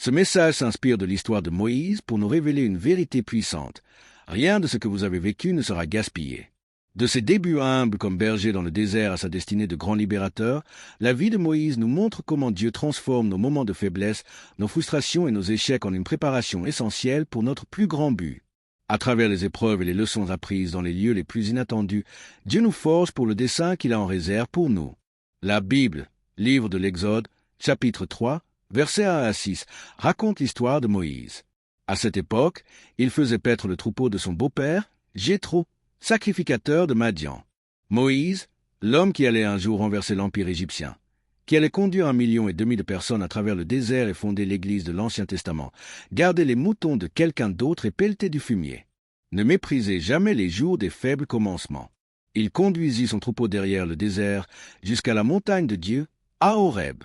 Ce message s'inspire de l'histoire de Moïse pour nous révéler une vérité puissante. Rien de ce que vous avez vécu ne sera gaspillé. De ses débuts humbles comme berger dans le désert à sa destinée de grand libérateur, la vie de Moïse nous montre comment Dieu transforme nos moments de faiblesse, nos frustrations et nos échecs en une préparation essentielle pour notre plus grand but. À travers les épreuves et les leçons apprises dans les lieux les plus inattendus, Dieu nous forge pour le dessein qu'il a en réserve pour nous. La Bible, livre de l'Exode, chapitre 3, versets 1 à 6, raconte l'histoire de Moïse. À cette époque, il faisait paître le troupeau de son beau-père, Jéthro, sacrificateur de Madian. Moïse, l'homme qui allait un jour renverser l'Empire égyptien, qui allait conduire 1,5 million de personnes à travers le désert et fonder l'Église de l'Ancien Testament, gardait les moutons de quelqu'un d'autre et pelletait du fumier. Ne méprisez jamais les jours des faibles commencements. Il conduisit son troupeau derrière le désert jusqu'à la montagne de Dieu, à Horeb.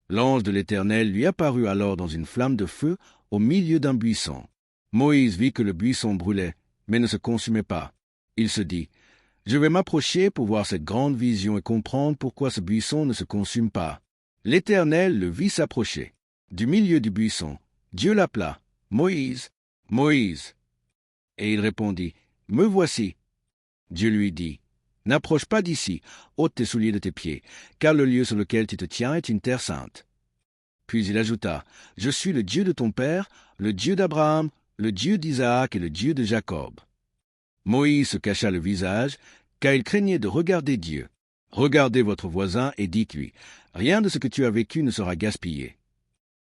L'ange de l'Éternel lui apparut alors dans une flamme de feu au milieu d'un buisson. Moïse vit que le buisson brûlait, mais ne se consumait pas. Il se dit, « Je vais m'approcher pour voir cette grande vision et comprendre pourquoi ce buisson ne se consume pas. » L'Éternel le vit s'approcher. Du milieu du buisson, Dieu l'appela, « Moïse, Moïse. » Et il répondit, « Me voici. » Dieu lui dit, « N'approche pas d'ici, ôte tes souliers de tes pieds, car le lieu sur lequel tu te tiens est une terre sainte. » Puis il ajouta, « Je suis le Dieu de ton père, le Dieu d'Abraham, le Dieu d'Isaac et le Dieu de Jacob. » Moïse se cacha le visage, car il craignait de regarder Dieu. Regardez votre voisin et dites-lui, « Rien de ce que tu as vécu ne sera gaspillé. »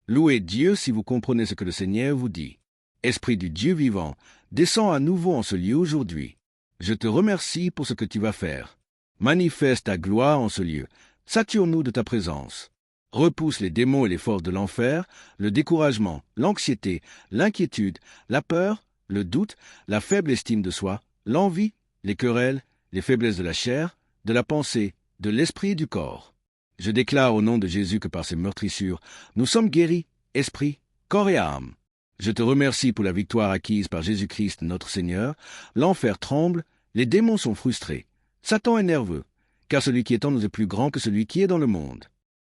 Louez Dieu si vous comprenez ce que le Seigneur vous dit. Esprit du Dieu vivant, descends à nouveau en ce lieu aujourd'hui. Je te remercie pour ce que tu vas faire. Manifeste ta gloire en ce lieu. Sature-nous de ta présence. Repousse les démons et les forces de l'enfer, le découragement, l'anxiété, l'inquiétude, la peur, le doute, la faible estime de soi, l'envie, les querelles, les faiblesses de la chair, de la pensée, de l'esprit et du corps. Je déclare au nom de Jésus que par ses meurtrissures, nous sommes guéris, esprit, corps et âme. Je te remercie pour la victoire acquise par Jésus-Christ notre Seigneur. L'enfer tremble, les démons sont frustrés. Satan est nerveux, car celui qui est en nous est plus grand que celui qui est dans le monde.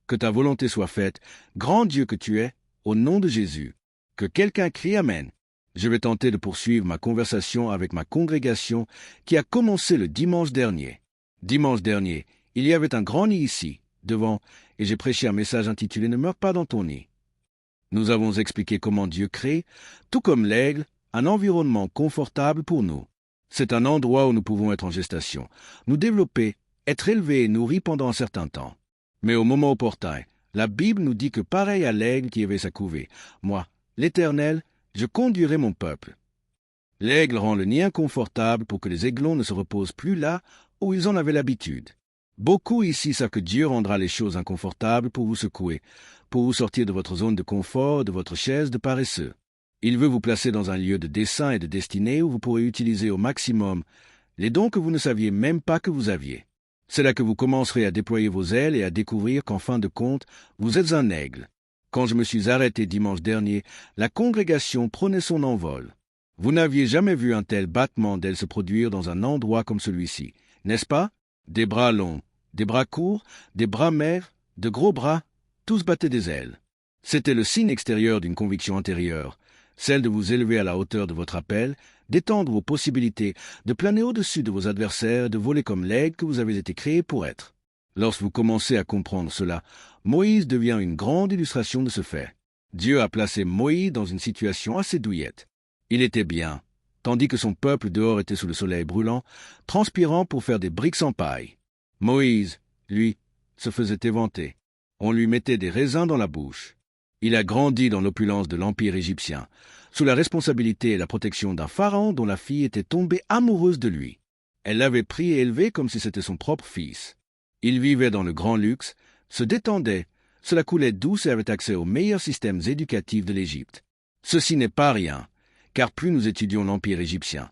Que ta volonté soit faite, grand Dieu que tu es, au nom de Jésus. Que quelqu'un crie Amen. Je vais tenter de poursuivre ma conversation avec ma congrégation qui a commencé le dimanche dernier. Dimanche dernier, il y avait un grand nid ici, devant, et j'ai prêché un message intitulé « Ne meurs pas dans ton nid ». Nous avons expliqué comment Dieu crée, tout comme l'aigle, un environnement confortable pour nous. C'est un endroit où nous pouvons être en gestation, nous développer, être élevés et nourris pendant un certain temps. Mais au moment opportun, la Bible nous dit que pareil à l'aigle qui avait sa couvée, moi, l'Éternel, je conduirai mon peuple. L'aigle rend le nid inconfortable pour que les aiglons ne se reposent plus là où ils en avaient l'habitude. Beaucoup ici savent que Dieu rendra les choses inconfortables pour vous secouer, pour vous sortir de votre zone de confort, de votre chaise de paresseux. Il veut vous placer dans un lieu de dessein et de destinée où vous pourrez utiliser au maximum les dons que vous ne saviez même pas que vous aviez. C'est là que vous commencerez à déployer vos ailes et à découvrir qu'en fin de compte, vous êtes un aigle. Quand je me suis arrêté dimanche dernier, la congrégation prenait son envol. Vous n'aviez jamais vu un tel battement d'ailes se produire dans un endroit comme celui-ci, n'est-ce pas? Des bras longs, des bras courts, des bras maigres, de gros bras, tous battaient des ailes. C'était le signe extérieur d'une conviction intérieure, celle de vous élever à la hauteur de votre appel, d'étendre vos possibilités, de planer au-dessus de vos adversaires et de voler comme l'aigle que vous avez été créé pour être. Lorsque vous commencez à comprendre cela, Moïse devient une grande illustration de ce fait. Dieu a placé Moïse dans une situation assez douillette. Il était bien, tandis que son peuple dehors était sous le soleil brûlant, transpirant pour faire des briques en paille. Moïse, lui, se faisait éventer. On lui mettait des raisins dans la bouche. Il a grandi dans l'opulence de l'Empire égyptien, sous la responsabilité et la protection d'un pharaon dont la fille était tombée amoureuse de lui. Elle l'avait pris et élevé comme si c'était son propre fils. Il vivait dans le grand luxe, se détendait, cela coulait douce et avait accès aux meilleurs systèmes éducatifs de l'Égypte. Ceci n'est pas rien, car plus nous étudions l'Empire égyptien,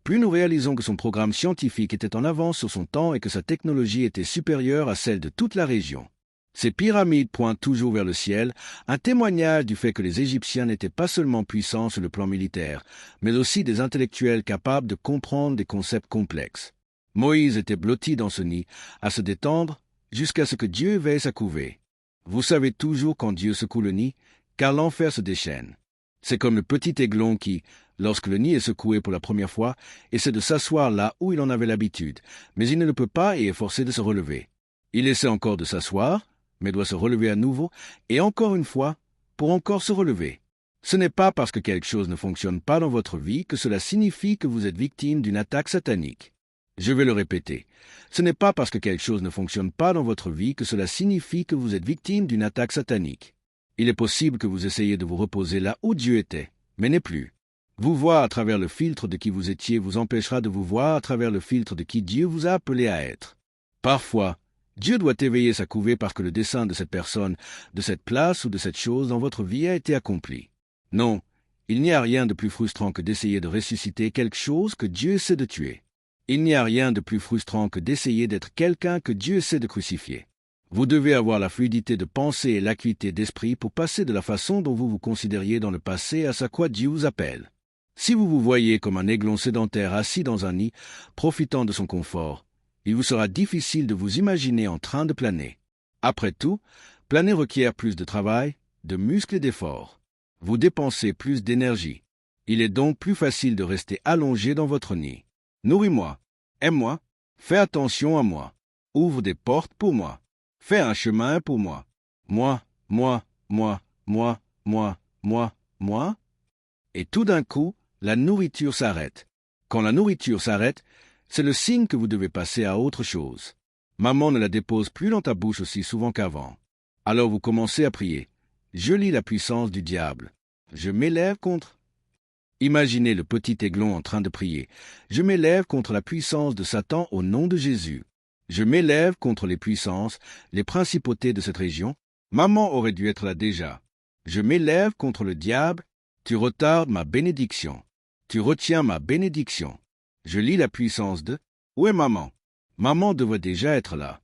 plus nous réalisons que son programme scientifique était en avance sur son temps et que sa technologie était supérieure à celle de toute la région. Ces pyramides pointent toujours vers le ciel, un témoignage du fait que les Égyptiens n'étaient pas seulement puissants sur le plan militaire, mais aussi des intellectuels capables de comprendre des concepts complexes. Moïse était blotti dans ce nid, à se détendre, jusqu'à ce que Dieu éveille sa couvée. Vous savez toujours quand Dieu secoue le nid, car l'enfer se déchaîne. C'est comme le petit aiglon qui, lorsque le nid est secoué pour la première fois, essaie de s'asseoir là où il en avait l'habitude, mais il ne le peut pas et est forcé de se relever. Il essaie encore de s'asseoir, mais doit se relever à nouveau, et encore une fois, pour encore se relever. Ce n'est pas parce que quelque chose ne fonctionne pas dans votre vie que cela signifie que vous êtes victime d'une attaque satanique. Je vais le répéter. Ce n'est pas parce que quelque chose ne fonctionne pas dans votre vie que cela signifie que vous êtes victime d'une attaque satanique. Il est possible que vous essayiez de vous reposer là où Dieu était, mais n'est plus. Vous voir à travers le filtre de qui vous étiez vous empêchera de vous voir à travers le filtre de qui Dieu vous a appelé à être. Parfois, Dieu doit éveiller sa couvée parce que le dessein de cette personne, de cette place ou de cette chose dans votre vie a été accompli. Non, il n'y a rien de plus frustrant que d'essayer de ressusciter quelque chose que Dieu essaie de tuer. Il n'y a rien de plus frustrant que d'essayer d'être quelqu'un que Dieu essaie de crucifier. Vous devez avoir la fluidité de pensée et l'acuité d'esprit pour passer de la façon dont vous vous considériez dans le passé à ce à quoi Dieu vous appelle. Si vous vous voyez comme un aiglon sédentaire assis dans un nid, profitant de son confort, il vous sera difficile de vous imaginer en train de planer. Après tout, planer requiert plus de travail, de muscles et d'efforts. Vous dépensez plus d'énergie. Il est donc plus facile de rester allongé dans votre nid. Nourris-moi, aime-moi, fais attention à moi, ouvre des portes pour moi, fais un chemin pour moi. Moi. Et tout d'un coup, la nourriture s'arrête. Quand la nourriture s'arrête, c'est le signe que vous devez passer à autre chose. Maman ne la dépose plus dans ta bouche aussi souvent qu'avant. Alors vous commencez à prier. Je lis la puissance du diable. Je m'élève contre. Imaginez le petit aiglon en train de prier. Je m'élève contre la puissance de Satan au nom de Jésus. Je m'élève contre les puissances, les principautés de cette région. Maman aurait dû être là déjà. Je m'élève contre le diable. Tu retardes ma bénédiction. Tu retiens ma bénédiction. Je lis la puissance de. Où est maman? Maman devrait déjà être là.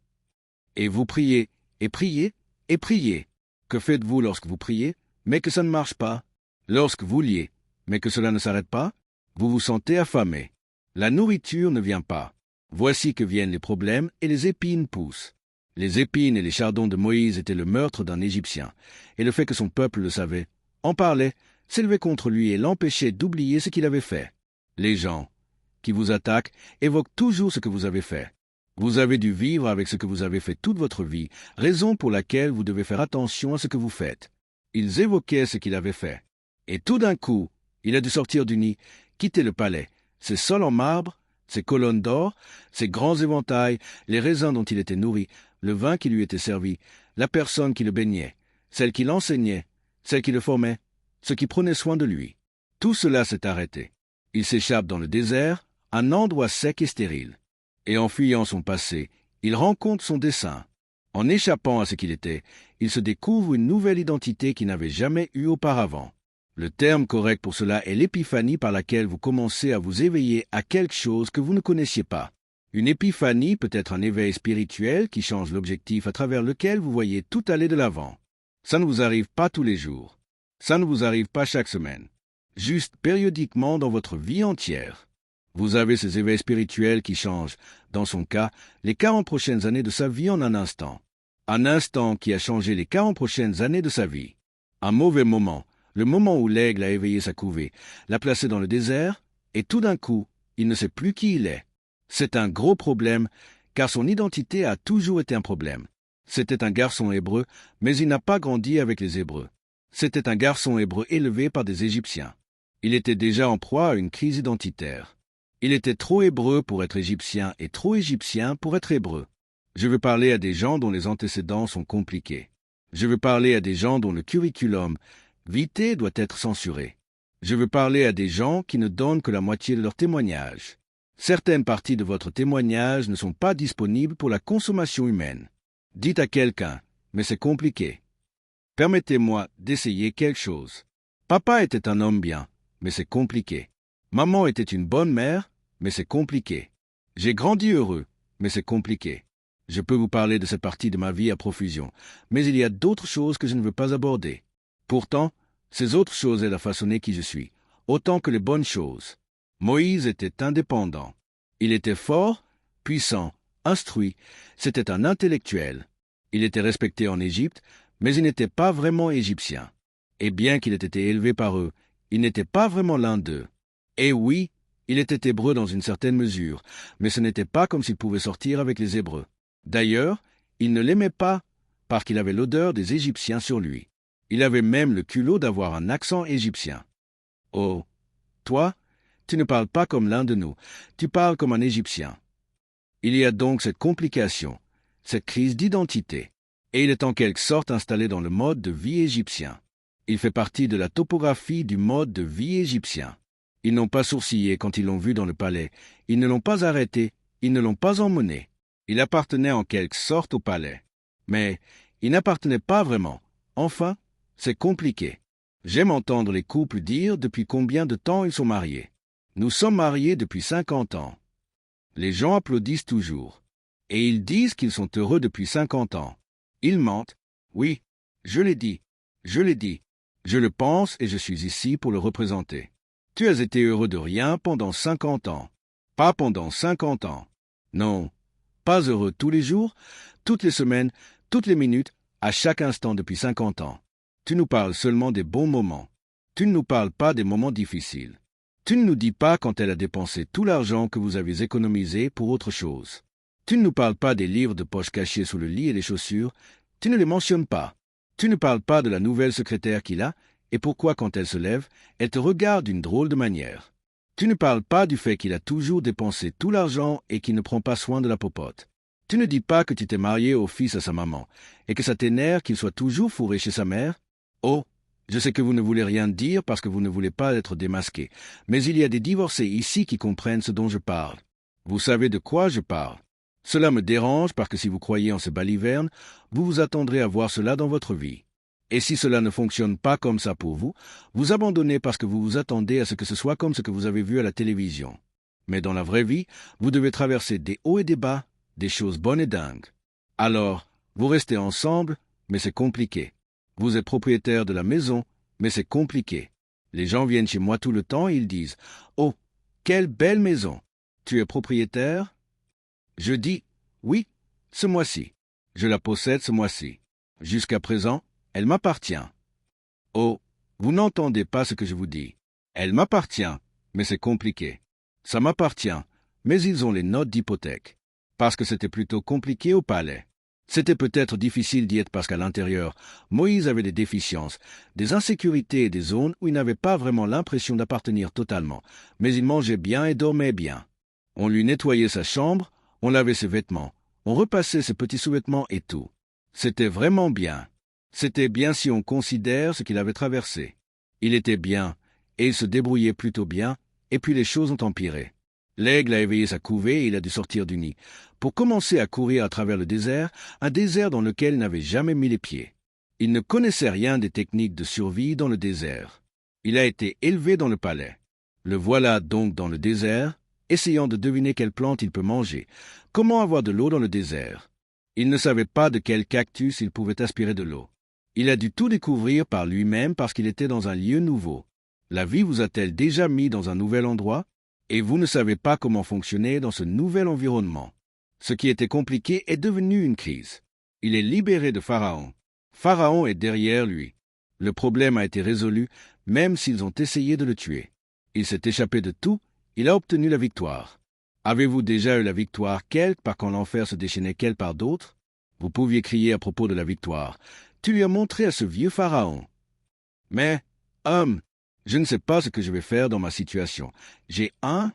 Et vous priez, et priez, et priez. Que faites-vous lorsque vous priez, mais que ça ne marche pas? Lorsque vous liez, mais que cela ne s'arrête pas, vous vous sentez affamé. La nourriture ne vient pas. Voici que viennent les problèmes et les épines poussent. Les épines et les chardons de Moïse étaient le meurtre d'un Égyptien, et le fait que son peuple le savait, en parlait, s'élevait contre lui et l'empêchait d'oublier ce qu'il avait fait. Les gens qui vous attaquent évoquent toujours ce que vous avez fait. Vous avez dû vivre avec ce que vous avez fait toute votre vie, raison pour laquelle vous devez faire attention à ce que vous faites. Ils évoquaient ce qu'il avait fait. Et tout d'un coup, il a dû sortir du nid, quitter le palais, ses sols en marbre, ses colonnes d'or, ses grands éventails, les raisins dont il était nourri, le vin qui lui était servi, la personne qui le baignait, celle qui l'enseignait, celle qui le formait, ceux qui prenaient soin de lui. Tout cela s'est arrêté. Il s'échappe dans le désert, un endroit sec et stérile. Et en fuyant son passé, il rencontre son dessein. En échappant à ce qu'il était, il se découvre une nouvelle identité qu'il n'avait jamais eue auparavant. Le terme correct pour cela est l'épiphanie par laquelle vous commencez à vous éveiller à quelque chose que vous ne connaissiez pas. Une épiphanie peut être un éveil spirituel qui change l'objectif à travers lequel vous voyez tout aller de l'avant. Ça ne vous arrive pas tous les jours. Ça ne vous arrive pas chaque semaine. Juste périodiquement dans votre vie entière. Vous avez ces éveils spirituels qui changent, dans son cas, les 40 prochaines années de sa vie en un instant. Un instant qui a changé les 40 prochaines années de sa vie. Un mauvais moment, le moment où l'aigle a éveillé sa couvée, l'a placé dans le désert, et tout d'un coup, il ne sait plus qui il est. C'est un gros problème, car son identité a toujours été un problème. C'était un garçon hébreu, mais il n'a pas grandi avec les Hébreux. C'était un garçon hébreu élevé par des Égyptiens. Il était déjà en proie à une crise identitaire. Il était trop hébreu pour être égyptien et trop égyptien pour être hébreu. Je veux parler à des gens dont les antécédents sont compliqués. Je veux parler à des gens dont le curriculum vitae doit être censuré. Je veux parler à des gens qui ne donnent que la moitié de leur témoignage. Certaines parties de votre témoignage ne sont pas disponibles pour la consommation humaine. Dites à quelqu'un, mais c'est compliqué. Permettez-moi d'essayer quelque chose. Papa était un homme bien, mais c'est compliqué. Maman était une bonne mère, mais c'est compliqué. J'ai grandi heureux, mais c'est compliqué. Je peux vous parler de cette partie de ma vie à profusion, mais il y a d'autres choses que je ne veux pas aborder. Pourtant, ces autres choses aident à façonner qui je suis, autant que les bonnes choses. Moïse était indépendant. Il était fort, puissant, instruit, c'était un intellectuel. Il était respecté en Égypte, mais il n'était pas vraiment égyptien. Et bien qu'il ait été élevé par eux, il n'était pas vraiment l'un d'eux. Et oui, il était hébreu dans une certaine mesure, mais ce n'était pas comme s'il pouvait sortir avec les Hébreux. D'ailleurs, il ne l'aimait pas, parce qu'il avait l'odeur des Égyptiens sur lui. Il avait même le culot d'avoir un accent égyptien. Oh, toi, tu ne parles pas comme l'un de nous, tu parles comme un Égyptien. Il y a donc cette complication, cette crise d'identité, et il est en quelque sorte installé dans le mode de vie égyptien. Il fait partie de la topographie du mode de vie égyptien. Ils n'ont pas sourcillé quand ils l'ont vu dans le palais, ils ne l'ont pas arrêté, ils ne l'ont pas emmené. Il appartenait en quelque sorte au palais. Mais il n'appartenait pas vraiment. Enfin, c'est compliqué. J'aime entendre les couples dire depuis combien de temps ils sont mariés. Nous sommes mariés depuis 50 ans. Les gens applaudissent toujours. Et ils disent qu'ils sont heureux depuis 50 ans. Ils mentent. Oui, je l'ai dit. Je l'ai dit. Je le pense et je suis ici pour le représenter. Tu as été heureux de rien pendant 50 ans. Pas pendant 50 ans. Non. Pas heureux tous les jours, toutes les semaines, toutes les minutes, à chaque instant depuis 50 ans. Tu nous parles seulement des bons moments. Tu ne nous parles pas des moments difficiles. Tu ne nous dis pas quand elle a dépensé tout l'argent que vous avez économisé pour autre chose. Tu ne nous parles pas des livres de poche cachés sous le lit et les chaussures. Tu ne les mentionnes pas. Tu ne parles pas de la nouvelle secrétaire qu'il a et pourquoi quand elle se lève, elle te regarde d'une drôle de manière. Tu ne parles pas du fait qu'il a toujours dépensé tout l'argent et qu'il ne prend pas soin de la popote. Tu ne dis pas que tu t'es marié au fils à sa maman et que ça t'énerve qu'il soit toujours fourré chez sa mère. Oh, je sais que vous ne voulez rien dire parce que vous ne voulez pas être démasqué, mais il y a des divorcés ici qui comprennent ce dont je parle. Vous savez de quoi je parle. Cela me dérange parce que si vous croyez en ces balivernes, vous vous attendrez à voir cela dans votre vie. Et si cela ne fonctionne pas comme ça pour vous, vous abandonnez parce que vous vous attendez à ce que ce soit comme ce que vous avez vu à la télévision. Mais dans la vraie vie, vous devez traverser des hauts et des bas, des choses bonnes et dingues. Alors, vous restez ensemble, mais c'est compliqué. Vous êtes propriétaire de la maison, mais c'est compliqué. Les gens viennent chez moi tout le temps et ils disent « Oh, quelle belle maison! Tu es propriétaire ?» Je dis « Oui, ce mois-ci. Je la possède ce mois-ci. Jusqu'à présent, elle m'appartient. » Oh, vous n'entendez pas ce que je vous dis. Elle m'appartient, mais c'est compliqué. Ça m'appartient, mais ils ont les notes d'hypothèque. Parce que c'était plutôt compliqué au palais. C'était peut-être difficile d'y être parce qu'à l'intérieur, Moïse avait des déficiences, des insécurités et des zones où il n'avait pas vraiment l'impression d'appartenir totalement, mais il mangeait bien et dormait bien. On lui nettoyait sa chambre, on lavait ses vêtements, on repassait ses petits sous-vêtements et tout. C'était vraiment bien. C'était bien si on considère ce qu'il avait traversé. Il était bien, et il se débrouillait plutôt bien, et puis les choses ont empiré. L'aigle a éveillé sa couvée et il a dû sortir du nid, pour commencer à courir à travers le désert, un désert dans lequel il n'avait jamais mis les pieds. Il ne connaissait rien des techniques de survie dans le désert. Il a été élevé dans le palais. Le voilà donc dans le désert, essayant de deviner quelle plante il peut manger, comment avoir de l'eau dans le désert. Il ne savait pas de quel cactus il pouvait aspirer de l'eau. Il a dû tout découvrir par lui-même parce qu'il était dans un lieu nouveau. La vie vous a-t-elle déjà mis dans un nouvel endroit? Et vous ne savez pas comment fonctionner dans ce nouvel environnement. Ce qui était compliqué est devenu une crise. Il est libéré de Pharaon. Pharaon est derrière lui. Le problème a été résolu, même s'ils ont essayé de le tuer. Il s'est échappé de tout, il a obtenu la victoire. Avez-vous déjà eu la victoire quelque part quand l'enfer se déchaînait quelque part d'autre? Vous pouviez crier à propos de la victoire. Tu lui as montré à ce vieux Pharaon. Mais, homme, je ne sais pas ce que je vais faire dans ma situation. J'ai un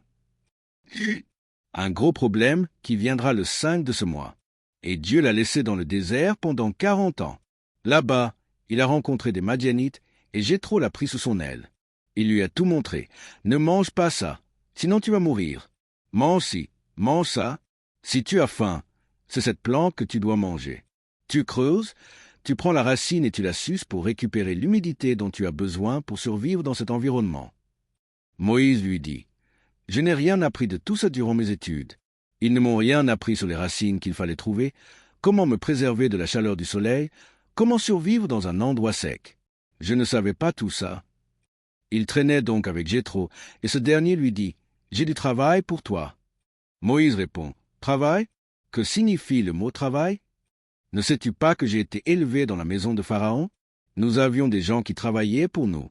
gros problème qui viendra le 5 de ce mois. Et Dieu l'a laissé dans le désert pendant 40 ans. Là-bas, il a rencontré des Madianites et Jéthro l'a pris sous son aile. Il lui a tout montré. Ne mange pas ça, sinon tu vas mourir. Mange ci, mange ça. Si tu as faim, c'est cette plante que tu dois manger. Tu creuses, tu prends la racine et tu la suces pour récupérer l'humidité dont tu as besoin pour survivre dans cet environnement. Moïse lui dit, « Je n'ai rien appris de tout ça durant mes études. Ils ne m'ont rien appris sur les racines qu'il fallait trouver, comment me préserver de la chaleur du soleil, comment survivre dans un endroit sec. Je ne savais pas tout ça. » Il traînait donc avec Jéthro, et ce dernier lui dit, « J'ai du travail pour toi. » Moïse répond, « Travail? Que signifie le mot travail? Ne sais-tu pas que j'ai été élevé dans la maison de Pharaon? Nous avions des gens qui travaillaient pour nous.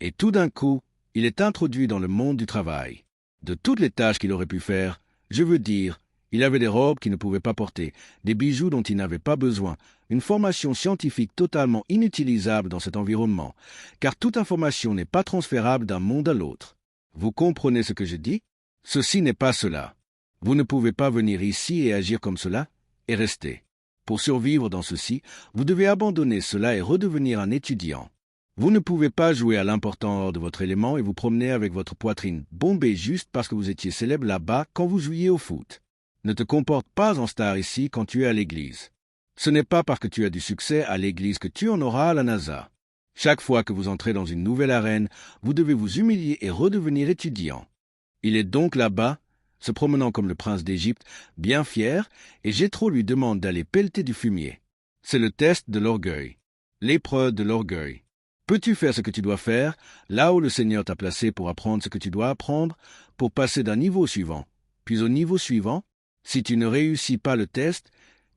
Et tout d'un coup, il est introduit dans le monde du travail. De toutes les tâches qu'il aurait pu faire, je veux dire, il avait des robes qu'il ne pouvait pas porter, des bijoux dont il n'avait pas besoin, une formation scientifique totalement inutilisable dans cet environnement, car toute information n'est pas transférable d'un monde à l'autre. Vous comprenez ce que je dis? Ceci n'est pas cela. Vous ne pouvez pas venir ici et agir comme cela et rester. Pour survivre dans ceci, vous devez abandonner cela et redevenir un étudiant. Vous ne pouvez pas jouer à l'important hors de votre élément et vous promener avec votre poitrine bombée juste parce que vous étiez célèbre là-bas quand vous jouiez au foot. Ne te comporte pas en star ici quand tu es à l'église. Ce n'est pas parce que tu as du succès à l'église que tu en auras à la NASA. Chaque fois que vous entrez dans une nouvelle arène, vous devez vous humilier et redevenir étudiant. Il est donc là-bas, se promenant comme le prince d'Égypte, bien fier, et Jéthro lui demande d'aller pelleter du fumier. C'est le test de l'orgueil, l'épreuve de l'orgueil. Peux-tu faire ce que tu dois faire, là où le Seigneur t'a placé pour apprendre ce que tu dois apprendre, pour passer d'un niveau suivant, puis au niveau suivant? Si tu ne réussis pas le test,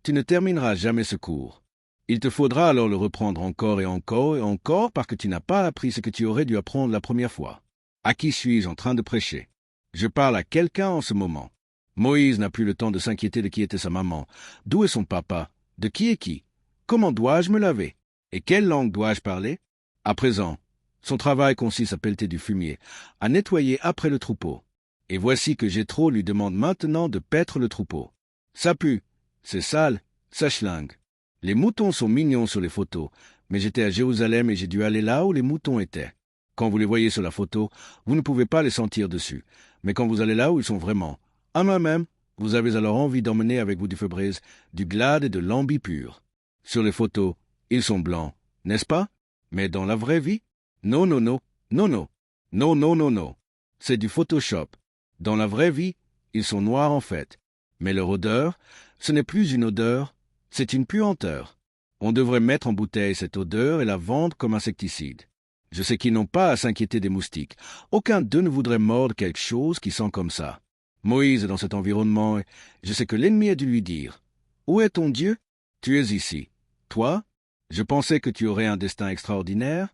tu ne termineras jamais ce cours. Il te faudra alors le reprendre encore et encore et encore parce que tu n'as pas appris ce que tu aurais dû apprendre la première fois. À qui suis-je en train de prêcher? Je parle à quelqu'un en ce moment. Moïse n'a plus le temps de s'inquiéter de qui était sa maman, d'où est son papa, de qui est qui, comment dois-je me laver, et quelle langue dois-je parler? À présent, son travail consiste à pelleter du fumier, à nettoyer après le troupeau. Et voici que Jéthro lui demande maintenant de paître le troupeau. Ça pue, c'est sale, ça schlingue. Les moutons sont mignons sur les photos, mais j'étais à Jérusalem et j'ai dû aller là où les moutons étaient. Quand vous les voyez sur la photo, vous ne pouvez pas les sentir dessus, mais quand vous allez là où ils sont vraiment, à moi-même, vous avez alors envie d'emmener avec vous du Febreze, du Glade et de l'Ambi pur. Sur les photos, ils sont blancs, n'est-ce pas? Mais dans la vraie vie? Non, non, non, non, non, non, non, non, non. C'est du Photoshop. Dans la vraie vie, ils sont noirs en fait. Mais leur odeur, ce n'est plus une odeur, c'est une puanteur. On devrait mettre en bouteille cette odeur et la vendre comme insecticide. Je sais qu'ils n'ont pas à s'inquiéter des moustiques. Aucun d'eux ne voudrait mordre quelque chose qui sent comme ça. Moïse est dans cet environnement et je sais que l'ennemi a dû lui dire « Où est ton Dieu? Tu es ici. Toi? Je pensais que tu aurais un destin extraordinaire.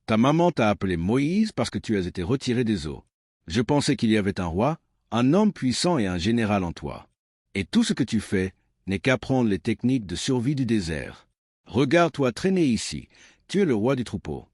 Ta maman t'a appelé Moïse parce que tu as été retiré des eaux. Je pensais qu'il y avait un roi, un homme puissant et un général en toi. Et tout ce que tu fais n'est qu'apprendre les techniques de survie du désert. Regarde-toi traîner ici. Tu es le roi du troupeau.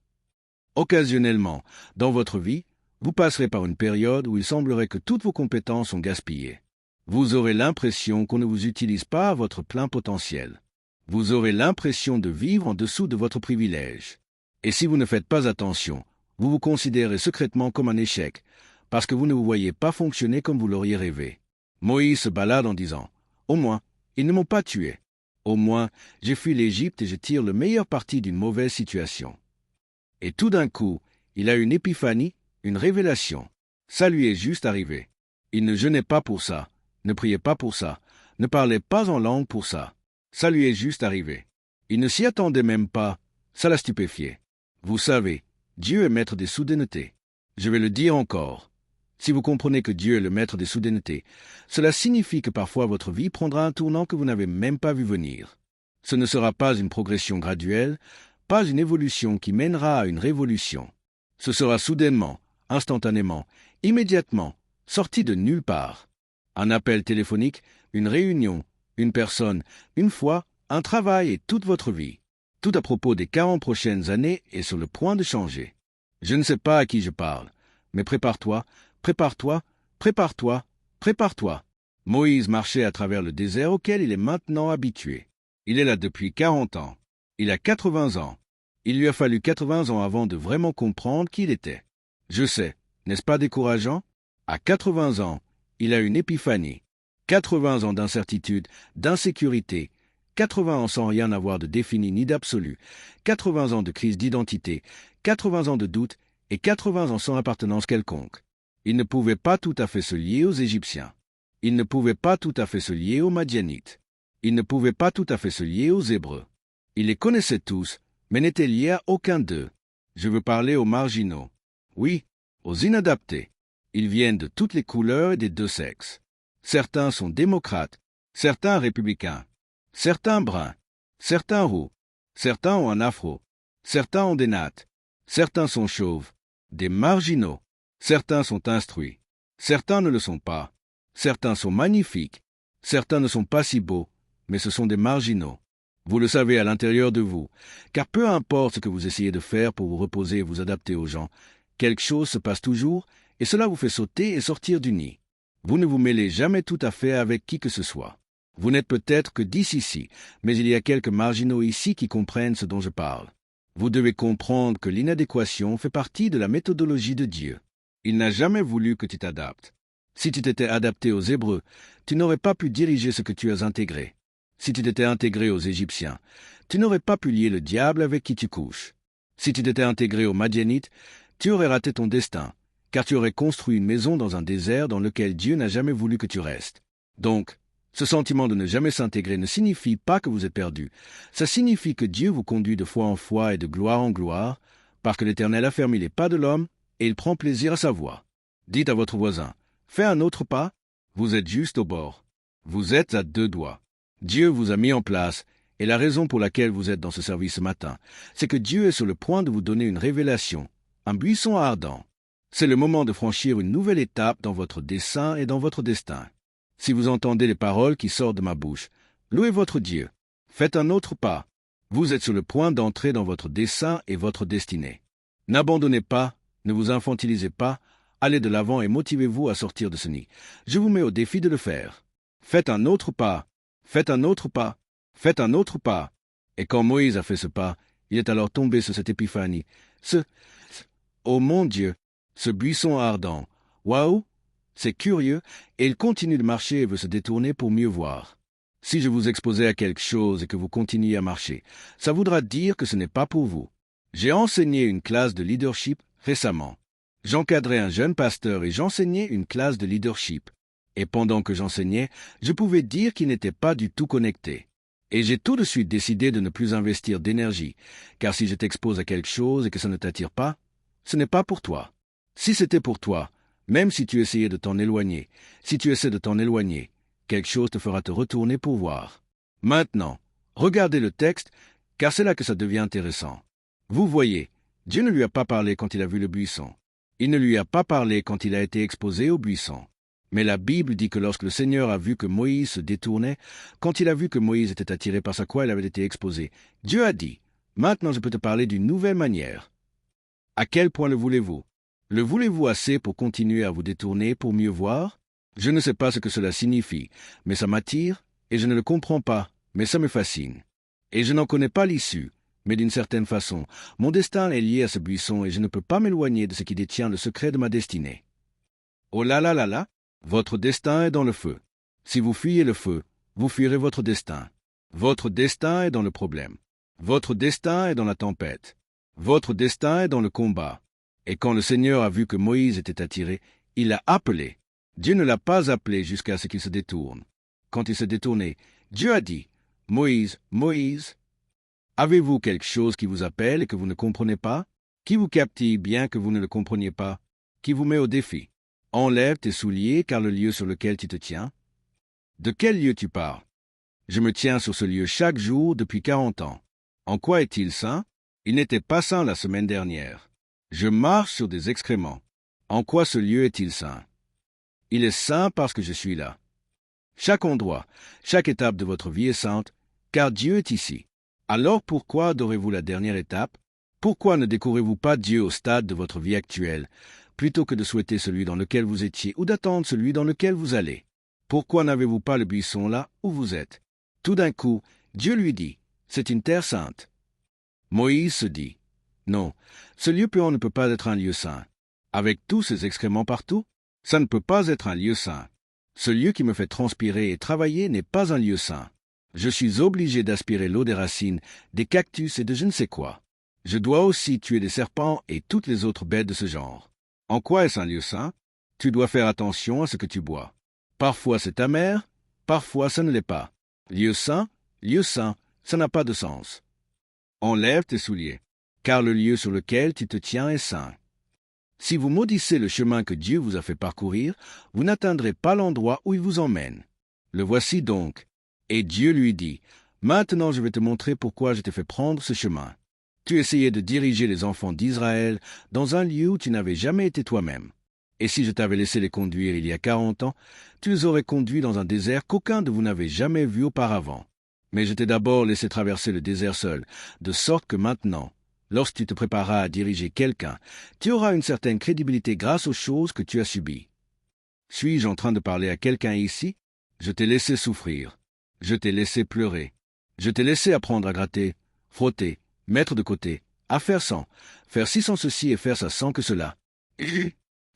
Occasionnellement, dans votre vie, vous passerez par une période où il semblerait que toutes vos compétences sont gaspillées. Vous aurez l'impression qu'on ne vous utilise pas à votre plein potentiel. Vous aurez l'impression de vivre en dessous de votre privilège. Et si vous ne faites pas attention, vous vous considérez secrètement comme un échec, parce que vous ne vous voyez pas fonctionner comme vous l'auriez rêvé. Moïse se balade en disant « Au moins, ils ne m'ont pas tué. Au moins, j'ai fui l'Égypte et je tire le meilleur parti d'une mauvaise situation. » Et tout d'un coup, il a une épiphanie, une révélation. Ça lui est juste arrivé. Il ne jeûnait pas pour ça, ne priait pas pour ça, ne parlait pas en langue pour ça. Ça lui est juste arrivé. Il ne s'y attendait même pas, ça l'a stupéfié. Vous savez, Dieu est maître des soudainetés. Je vais le dire encore. Si vous comprenez que Dieu est le maître des soudainetés, cela signifie que parfois votre vie prendra un tournant que vous n'avez même pas vu venir. Ce ne sera pas une progression graduelle, pas une évolution qui mènera à une révolution. Ce sera soudainement, instantanément, immédiatement, sorti de nulle part. Un appel téléphonique, une réunion, une personne, une fois, un travail et toute votre vie. Tout à propos des 40 prochaines années est sur le point de changer. Je ne sais pas à qui je parle, mais prépare-toi, prépare-toi, prépare-toi, prépare-toi. Moïse marchait à travers le désert auquel il est maintenant habitué. Il est là depuis 40 ans. Il a 80 ans. Il lui a fallu 80 ans avant de vraiment comprendre qui il était. Je sais, n'est-ce pas décourageant? À 80 ans, il a une épiphanie. 80 ans d'incertitude, d'insécurité, 80 ans sans rien avoir de défini ni d'absolu, 80 ans de crise d'identité, 80 ans de doute et 80 ans sans appartenance quelconque. Il ne pouvait pas tout à fait se lier aux Égyptiens. Il ne pouvait pas tout à fait se lier aux Madianites. Il ne pouvait pas tout à fait se lier aux Hébreux. Il les connaissait tous, mais n'était lié à aucun d'eux. Je veux parler aux marginaux. Oui, aux inadaptés. Ils viennent de toutes les couleurs et des deux sexes. Certains sont démocrates, certains républicains, certains bruns, certains roux, certains ont un afro, Certains ont des nattes. Certains sont chauves. Des marginaux. Certains sont instruits. Certains ne le sont pas. Certains sont magnifiques. Certains ne sont pas si beaux, mais ce sont des marginaux. Vous le savez à l'intérieur de vous, car peu importe ce que vous essayez de faire pour vous reposer et vous adapter aux gens, quelque chose se passe toujours, et cela vous fait sauter et sortir du nid. Vous ne vous mêlez jamais tout à fait avec qui que ce soit. Vous n'êtes peut-être que 10 ici, mais il y a quelques marginaux ici qui comprennent ce dont je parle. Vous devez comprendre que l'inadéquation fait partie de la méthodologie de Dieu. Il n'a jamais voulu que tu t'adaptes. Si tu t'étais adapté aux Hébreux, tu n'aurais pas pu diriger ce que tu as intégré. Si tu t'étais intégré aux Égyptiens, tu n'aurais pas pu lier le diable avec qui tu couches. Si tu t'étais intégré aux Madianites, tu aurais raté ton destin, car tu aurais construit une maison dans un désert dans lequel Dieu n'a jamais voulu que tu restes. Donc, ce sentiment de ne jamais s'intégrer ne signifie pas que vous êtes perdu. Ça signifie que Dieu vous conduit de foi en foi et de gloire en gloire, parce que l'Éternel a fermé les pas de l'homme, et il prend plaisir à sa voix. Dites à votre voisin, fais un autre pas, vous êtes juste au bord. Vous êtes à 2 doigts. Dieu vous a mis en place, et la raison pour laquelle vous êtes dans ce service ce matin, c'est que Dieu est sur le point de vous donner une révélation, un buisson ardent. C'est le moment de franchir une nouvelle étape dans votre dessein et dans votre destin. Si vous entendez les paroles qui sortent de ma bouche, louez votre Dieu. Faites un autre pas. Vous êtes sur le point d'entrer dans votre dessein et votre destinée. N'abandonnez pas, ne vous infantilisez pas, allez de l'avant et motivez-vous à sortir de ce nid. Je vous mets au défi de le faire. Faites un autre pas. Faites un autre pas. Faites un autre pas. Et quand Moïse a fait ce pas, il est alors tombé sur cette épiphanie. Oh mon Dieu, ce buisson ardent. Waouh! C'est curieux, et il continue de marcher et veut se détourner pour mieux voir. Si je vous exposais à quelque chose et que vous continuez à marcher, ça voudra dire que ce n'est pas pour vous. J'ai enseigné une classe de leadership récemment. J'encadrais un jeune pasteur et j'enseignais une classe de leadership. Et pendant que j'enseignais, je pouvais dire qu'il n'était pas du tout connecté. Et j'ai tout de suite décidé de ne plus investir d'énergie, car si je t'expose à quelque chose et que ça ne t'attire pas, ce n'est pas pour toi. Si c'était pour toi, même si tu essayais de t'en éloigner, si tu essaies de t'en éloigner, quelque chose te fera te retourner pour voir. Maintenant, regardez le texte, car c'est là que ça devient intéressant. Vous voyez, Dieu ne lui a pas parlé quand il a vu le buisson. Il ne lui a pas parlé quand il a été exposé au buisson. Mais la Bible dit que lorsque le Seigneur a vu que Moïse se détournait, quand il a vu que Moïse était attiré par sa quoi il avait été exposé, Dieu a dit, « Maintenant je peux te parler d'une nouvelle manière. » À quel point le voulez-vous? Le voulez-vous assez pour continuer à vous détourner pour mieux voir? Je ne sais pas ce que cela signifie, mais ça m'attire, et je ne le comprends pas, mais ça me fascine. Et je n'en connais pas l'issue, mais d'une certaine façon, mon destin est lié à ce buisson et je ne peux pas m'éloigner de ce qui détient le secret de ma destinée. Oh là là là là, votre destin est dans le feu. Si vous fuyez le feu, vous fuirez votre destin. Votre destin est dans le problème. Votre destin est dans la tempête. Votre destin est dans le combat. Et quand le Seigneur a vu que Moïse était attiré, il l'a appelé. Dieu ne l'a pas appelé jusqu'à ce qu'il se détourne. Quand il s'est détourné, Dieu a dit, « Moïse, Moïse, avez-vous quelque chose qui vous appelle et que vous ne comprenez pas? Qui vous captive bien que vous ne le compreniez pas? Qui vous met au défi? Enlève tes souliers car le lieu sur lequel tu te tiens. » De quel lieu tu parles? Je me tiens sur ce lieu chaque jour depuis 40 ans. En quoi est-il saint? Il n'était pas saint la semaine dernière. Je marche sur des excréments. En quoi ce lieu est-il saint? Il est saint parce que je suis là. Chaque endroit, chaque étape de votre vie est sainte, car Dieu est ici. Alors pourquoi adorez-vous la dernière étape? Pourquoi ne découvrez-vous pas Dieu au stade de votre vie actuelle, plutôt que de souhaiter celui dans lequel vous étiez ou d'attendre celui dans lequel vous allez? Pourquoi n'avez-vous pas le buisson là où vous êtes? Tout d'un coup, Dieu lui dit, « C'est une terre sainte. » Moïse se dit, « Non, ce lieu puant ne peut pas être un lieu saint. Avec tous ces excréments partout, ça ne peut pas être un lieu saint. Ce lieu qui me fait transpirer et travailler n'est pas un lieu saint. Je suis obligé d'aspirer l'eau des racines, des cactus et de je ne sais quoi. Je dois aussi tuer des serpents et toutes les autres bêtes de ce genre. En quoi est-ce un lieu saint? Tu dois faire attention à ce que tu bois. Parfois c'est amer, parfois ça ne l'est pas. Lieu saint, ça n'a pas de sens. Enlève tes souliers, car le lieu sur lequel tu te tiens est saint. Si vous maudissez le chemin que Dieu vous a fait parcourir, vous n'atteindrez pas l'endroit où il vous emmène. Le voici donc. Et Dieu lui dit, « Maintenant je vais te montrer pourquoi je t'ai fait prendre ce chemin. » Tu essayais de diriger les enfants d'Israël dans un lieu où tu n'avais jamais été toi-même. Et si je t'avais laissé les conduire il y a 40 ans, tu les aurais conduits dans un désert qu'aucun de vous n'avait jamais vu auparavant. Mais je t'ai d'abord laissé traverser le désert seul, de sorte que maintenant, lorsque tu te prépareras à diriger quelqu'un, tu auras une certaine crédibilité grâce aux choses que tu as subies. Suis-je en train de parler à quelqu'un ici? Je t'ai laissé souffrir. Je t'ai laissé pleurer. Je t'ai laissé apprendre à gratter, frotter, mettre de côté, à faire sans, faire ci sans ceci et faire ça sans que cela.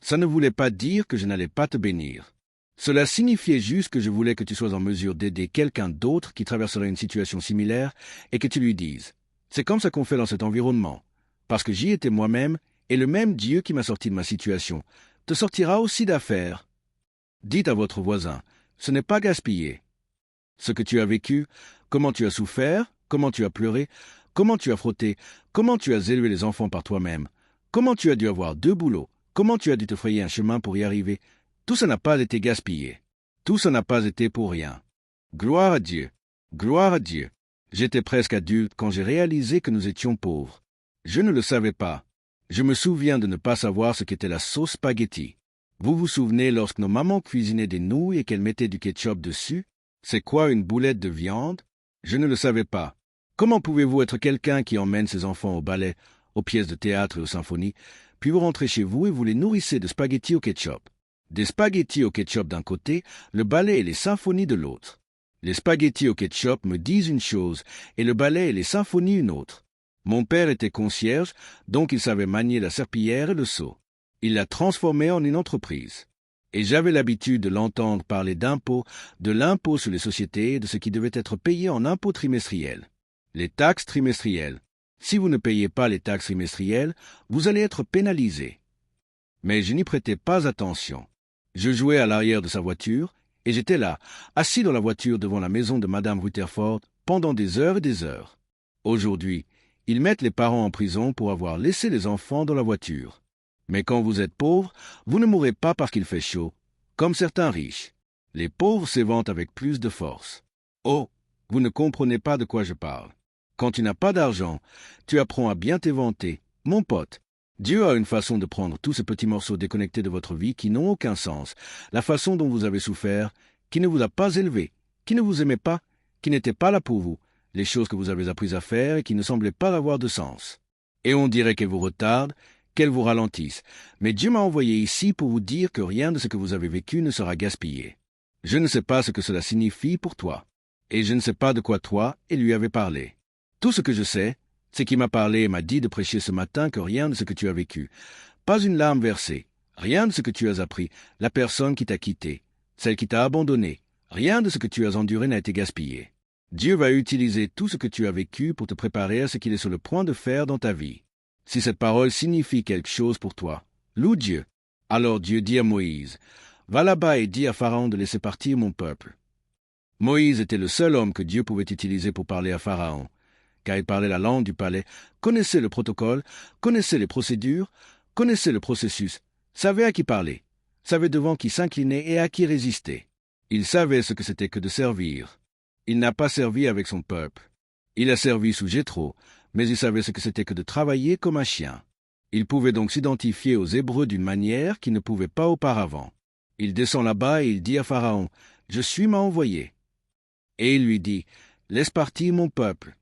Ça ne voulait pas dire que je n'allais pas te bénir. Cela signifiait juste que je voulais que tu sois en mesure d'aider quelqu'un d'autre qui traverserait une situation similaire et que tu lui dises « C'est comme ça qu'on fait dans cet environnement, parce que j'y étais moi-même et le même Dieu qui m'a sorti de ma situation te sortira aussi d'affaires. » Dites à votre voisin « Ce n'est pas gaspillé. » Ce que tu as vécu, comment tu as souffert, comment tu as pleuré, comment tu as frotté, comment tu as élevé les enfants par toi-même, comment tu as dû avoir 2 boulots, comment tu as dû te frayer un chemin pour y arriver, tout ça n'a pas été gaspillé. Tout ça n'a pas été pour rien. Gloire à Dieu. Gloire à Dieu. J'étais presque adulte quand j'ai réalisé que nous étions pauvres. Je ne le savais pas. Je me souviens de ne pas savoir ce qu'était la sauce spaghetti. Vous vous souvenez lorsque nos mamans cuisinaient des nouilles et qu'elles mettaient du ketchup dessus? C'est quoi une boulette de viande? Je ne le savais pas. Comment pouvez-vous être quelqu'un qui emmène ses enfants au ballet, aux pièces de théâtre et aux symphonies, puis vous rentrez chez vous et vous les nourrissez de spaghettis au ketchup? Des spaghettis au ketchup d'un côté, le ballet et les symphonies de l'autre. Les spaghettis au ketchup me disent une chose, et le ballet et les symphonies une autre. Mon père était concierge, donc il savait manier la serpillière et le seau. Il l'a transformé en une entreprise. Et j'avais l'habitude de l'entendre parler d'impôts, de l'impôt sur les sociétés et de ce qui devait être payé en impôts trimestriels. Les taxes trimestrielles. Si vous ne payez pas les taxes trimestrielles, vous allez être pénalisé. Mais je n'y prêtais pas attention. Je jouais à l'arrière de sa voiture, et j'étais là, assis dans la voiture devant la maison de Madame Rutherford, pendant des heures et des heures. Aujourd'hui, ils mettent les parents en prison pour avoir laissé les enfants dans la voiture. Mais quand vous êtes pauvre, vous ne mourrez pas parce qu'il fait chaud, comme certains riches. Les pauvres s'éventent avec plus de force. Oh, vous ne comprenez pas de quoi je parle. Quand tu n'as pas d'argent, tu apprends à bien t'éventer, mon pote. Dieu a une façon de prendre tous ces petits morceaux déconnectés de votre vie qui n'ont aucun sens, la façon dont vous avez souffert, qui ne vous a pas élevé, qui ne vous aimait pas, qui n'était pas là pour vous, les choses que vous avez apprises à faire et qui ne semblaient pas avoir de sens. Et on dirait qu'elles vous retardent, qu'elles vous ralentissent, mais Dieu m'a envoyé ici pour vous dire que rien de ce que vous avez vécu ne sera gaspillé. Je ne sais pas ce que cela signifie pour toi, et je ne sais pas de quoi toi et lui avez parlé. Tout ce que je sais, c'est qu'il m'a parlé et m'a dit de prêcher ce matin que rien de ce que tu as vécu, pas une larme versée, rien de ce que tu as appris, la personne qui t'a quitté, celle qui t'a abandonné, rien de ce que tu as enduré n'a été gaspillé. Dieu va utiliser tout ce que tu as vécu pour te préparer à ce qu'il est sur le point de faire dans ta vie. Si cette parole signifie quelque chose pour toi, loue Dieu. Alors Dieu dit à Moïse, « Va là-bas et dis à Pharaon de laisser partir mon peuple. » Moïse était le seul homme que Dieu pouvait utiliser pour parler à Pharaon, car il parlait la langue du palais, connaissait le protocole, connaissait les procédures, connaissait le processus, savait à qui parler, savait devant qui s'incliner et à qui résister. Il savait ce que c'était que de servir. Il n'a pas servi avec son peuple. Il a servi sous Jéthro, mais il savait ce que c'était que de travailler comme un chien. Il pouvait donc s'identifier aux Hébreux d'une manière qu'il ne pouvait pas auparavant. Il descend là-bas et il dit à Pharaon, « Je suis m'a envoyé. » Et il lui dit, « Laisse partir mon peuple. »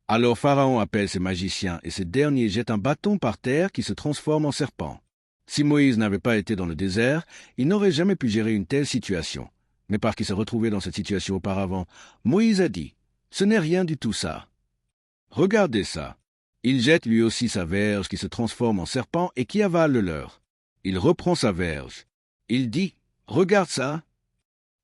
Alors Pharaon appelle ses magiciens et ces derniers jettent un bâton par terre qui se transforme en serpent. Si Moïse n'avait pas été dans le désert, il n'aurait jamais pu gérer une telle situation. Mais parce qu'il s'est retrouvé dans cette situation auparavant, Moïse a dit, « Ce n'est rien du tout ça. » Regardez ça. Il jette lui aussi sa verge qui se transforme en serpent et qui avale le leur. Il reprend sa verge. Il dit, « Regarde ça. »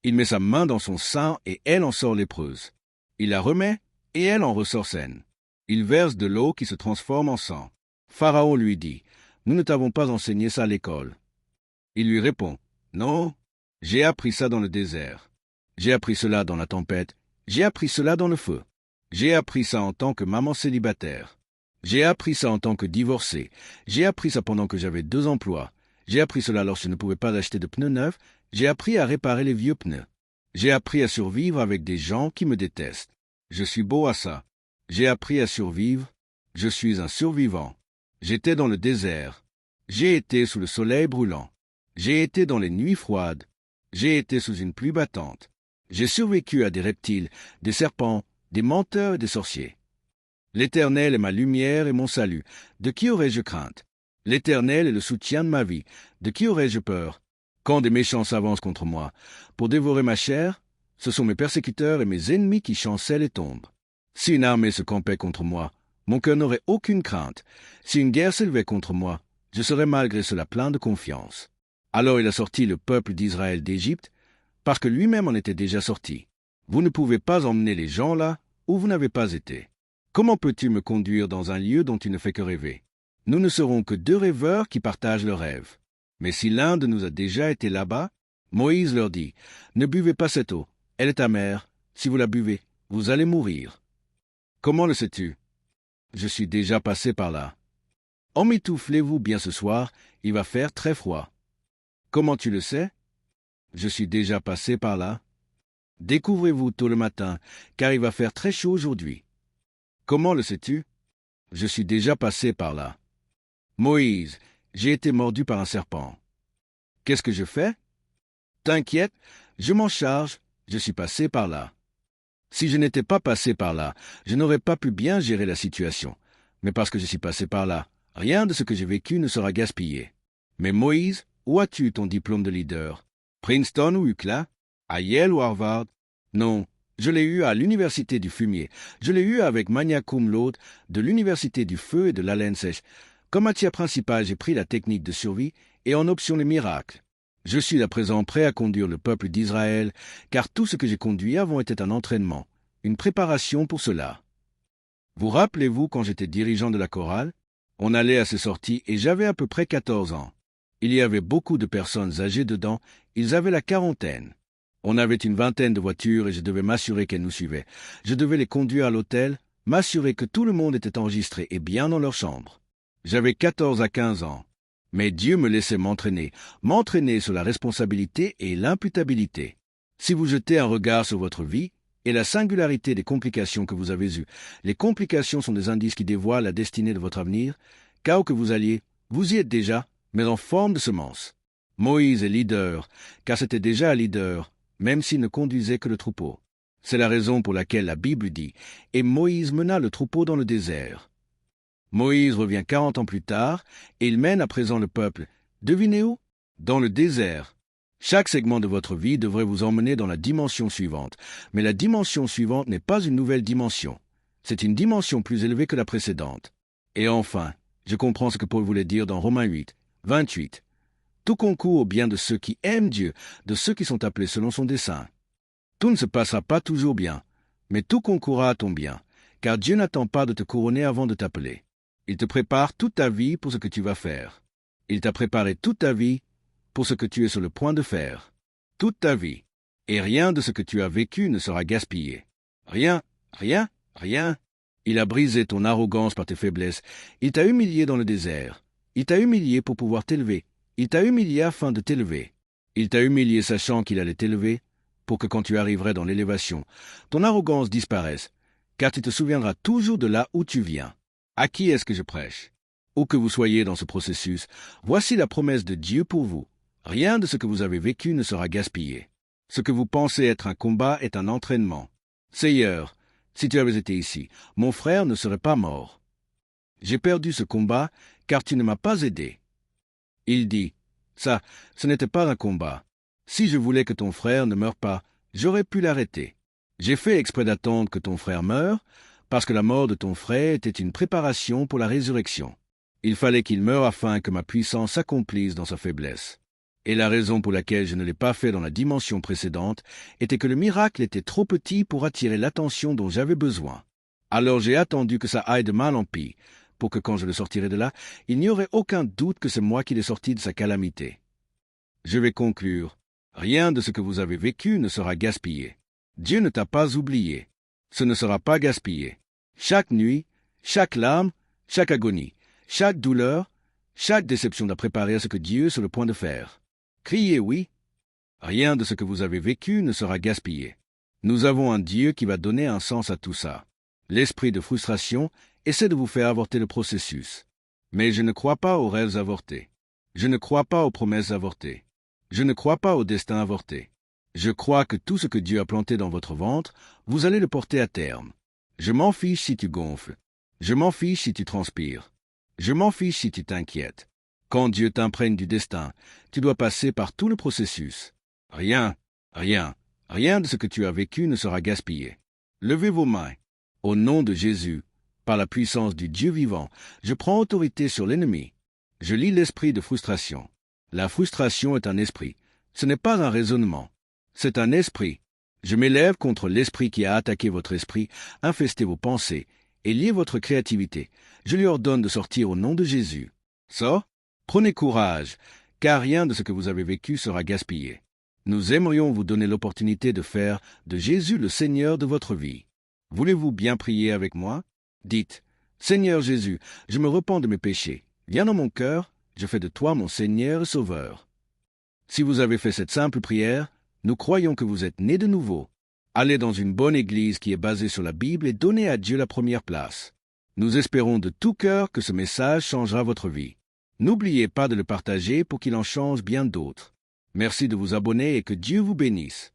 Il met sa main dans son sein et elle en sort lépreuse. Il la remet et elle en ressort saine. Il verse de l'eau qui se transforme en sang. Pharaon lui dit, « Nous ne t'avons pas enseigné ça à l'école. » Il lui répond, « Non, j'ai appris ça dans le désert. J'ai appris cela dans la tempête. J'ai appris cela dans le feu. J'ai appris ça en tant que maman célibataire. J'ai appris ça en tant que divorcée. J'ai appris ça pendant que j'avais 2 emplois. J'ai appris cela lorsque je ne pouvais pas acheter de pneus neufs. J'ai appris à réparer les vieux pneus. J'ai appris à survivre avec des gens qui me détestent. Je suis beau à ça. J'ai appris à survivre. Je suis un survivant. J'étais dans le désert. J'ai été sous le soleil brûlant. J'ai été dans les nuits froides. J'ai été sous une pluie battante. J'ai survécu à des reptiles, des serpents, des menteurs et des sorciers. L'Éternel est ma lumière et mon salut. De qui aurais-je crainte? L'Éternel est le soutien de ma vie. De qui aurais-je peur? Quand des méchants s'avancent contre moi pour dévorer ma chair, ce sont mes persécuteurs et mes ennemis qui chancellent et tombent. Si une armée se campait contre moi, mon cœur n'aurait aucune crainte. Si une guerre s'élevait contre moi, je serais malgré cela plein de confiance. Alors il a sorti le peuple d'Israël d'Égypte, parce que lui-même en était déjà sorti. Vous ne pouvez pas emmener les gens là où vous n'avez pas été. Comment peux-tu me conduire dans un lieu dont tu ne fais que rêver? Nous ne serons que deux rêveurs qui partagent le rêve. Mais si l'un de nous a déjà été là-bas, Moïse leur dit, « Ne buvez pas cette eau, elle est amère. Si vous la buvez, vous allez mourir. » Comment le sais-tu? Je suis déjà passé par là. Emmitouflez-vous bien ce soir, il va faire très froid. Comment tu le sais? Je suis déjà passé par là. Découvrez-vous tôt le matin, car il va faire très chaud aujourd'hui. Comment le sais-tu? Je suis déjà passé par là. Moïse, j'ai été mordu par un serpent. Qu'est-ce que je fais? T'inquiète, je m'en charge, je suis passé par là. Si je n'étais pas passé par là, je n'aurais pas pu bien gérer la situation. Mais parce que je suis passé par là, rien de ce que j'ai vécu ne sera gaspillé. Mais Moïse, où as-tu ton diplôme de leader? Princeton ou UCLA? À Yale ou Harvard? Non, je l'ai eu à l'Université du Fumier. Je l'ai eu avec magna cum laude de l'Université du Feu et de l'Haleine Sèche. Comme matière principale, j'ai pris la technique de survie et en option les miracles. Je suis à présent prêt à conduire le peuple d'Israël, car tout ce que j'ai conduit avant était un entraînement, une préparation pour cela. Vous rappelez-vous quand j'étais dirigeant de la chorale? On allait à ces sorties et j'avais à peu près 14 ans. Il y avait beaucoup de personnes âgées dedans, ils avaient la quarantaine. On avait une vingtaine de voitures et je devais m'assurer qu'elles nous suivaient. Je devais les conduire à l'hôtel, m'assurer que tout le monde était enregistré et bien dans leur chambre. J'avais 14 à 15 ans. Mais Dieu me laissait m'entraîner sur la responsabilité et l'imputabilité. Si vous jetez un regard sur votre vie et la singularité des complications que vous avez eues, les complications sont des indices qui dévoilent la destinée de votre avenir, car où que vous alliez, vous y êtes déjà, mais en forme de semence. Moïse est leader, car c'était déjà un leader, même s'il ne conduisait que le troupeau. C'est la raison pour laquelle la Bible dit « Et Moïse mena le troupeau dans le désert ». Moïse revient 40 ans plus tard, et il mène à présent le peuple. Devinez où? Dans le désert. Chaque segment de votre vie devrait vous emmener dans la dimension suivante. Mais la dimension suivante n'est pas une nouvelle dimension. C'est une dimension plus élevée que la précédente. Et enfin, je comprends ce que Paul voulait dire dans Romains 8, 28. Tout concourt au bien de ceux qui aiment Dieu, de ceux qui sont appelés selon son dessein. Tout ne se passera pas toujours bien, mais tout concourra à ton bien, car Dieu n'attend pas de te couronner avant de t'appeler. Il te prépare toute ta vie pour ce que tu vas faire. Il t'a préparé toute ta vie pour ce que tu es sur le point de faire. Toute ta vie. Et rien de ce que tu as vécu ne sera gaspillé. Rien, rien, rien. Il a brisé ton arrogance par tes faiblesses. Il t'a humilié dans le désert. Il t'a humilié pour pouvoir t'élever. Il t'a humilié afin de t'élever. Il t'a humilié sachant qu'il allait t'élever pour que quand tu arriverais dans l'élévation, ton arrogance disparaisse, car tu te souviendras toujours de là où tu viens. À qui est-ce que je prêche? Où que vous soyez dans ce processus, voici la promesse de Dieu pour vous. Rien de ce que vous avez vécu ne sera gaspillé. Ce que vous pensez être un combat est un entraînement. Seigneur, si tu avais été ici, mon frère ne serait pas mort. J'ai perdu ce combat car tu ne m'as pas aidé. Il dit, ça, ce n'était pas un combat. Si je voulais que ton frère ne meure pas, j'aurais pu l'arrêter. J'ai fait exprès d'attendre que ton frère meure, parce que la mort de ton frère était une préparation pour la résurrection. Il fallait qu'il meure afin que ma puissance s'accomplisse dans sa faiblesse. Et la raison pour laquelle je ne l'ai pas fait dans la dimension précédente était que le miracle était trop petit pour attirer l'attention dont j'avais besoin. Alors j'ai attendu que ça aille de mal en pis, pour que quand je le sortirai de là, il n'y aurait aucun doute que c'est moi qui l'ai sorti de sa calamité. Je vais conclure. Rien de ce que vous avez vécu ne sera gaspillé. Dieu ne t'a pas oublié. Ce ne sera pas gaspillé. Chaque nuit, chaque larme, chaque agonie, chaque douleur, chaque déception doit préparer à ce que Dieu est sur le point de faire. Criez oui. Rien de ce que vous avez vécu ne sera gaspillé. Nous avons un Dieu qui va donner un sens à tout ça. L'esprit de frustration essaie de vous faire avorter le processus. Mais je ne crois pas aux rêves avortés. Je ne crois pas aux promesses avortées. Je ne crois pas au destin avorté. Je crois que tout ce que Dieu a planté dans votre ventre, vous allez le porter à terme. Je m'en fiche si tu gonfles. Je m'en fiche si tu transpires. Je m'en fiche si tu t'inquiètes. Quand Dieu t'imprègne du destin, tu dois passer par tout le processus. Rien de ce que tu as vécu ne sera gaspillé. Levez vos mains. Au nom de Jésus, par la puissance du Dieu vivant, je prends autorité sur l'ennemi. Je lis l'esprit de frustration. La frustration est un esprit. Ce n'est pas un raisonnement. C'est un esprit. Je m'élève contre l'esprit qui a attaqué votre esprit, infesté vos pensées et lié votre créativité. Je lui ordonne de sortir au nom de Jésus. Ça, prenez courage, car rien de ce que vous avez vécu sera gaspillé. Nous aimerions vous donner l'opportunité de faire de Jésus le Seigneur de votre vie. Voulez-vous bien prier avec moi? Dites, Seigneur Jésus, je me repens de mes péchés. Viens dans mon cœur, je fais de toi mon Seigneur et Sauveur. Si vous avez fait cette simple prière, nous croyons que vous êtes né de nouveau. Allez dans une bonne église qui est basée sur la Bible et donnez à Dieu la première place. Nous espérons de tout cœur que ce message changera votre vie. N'oubliez pas de le partager pour qu'il en change bien d'autres. Merci de vous abonner et que Dieu vous bénisse.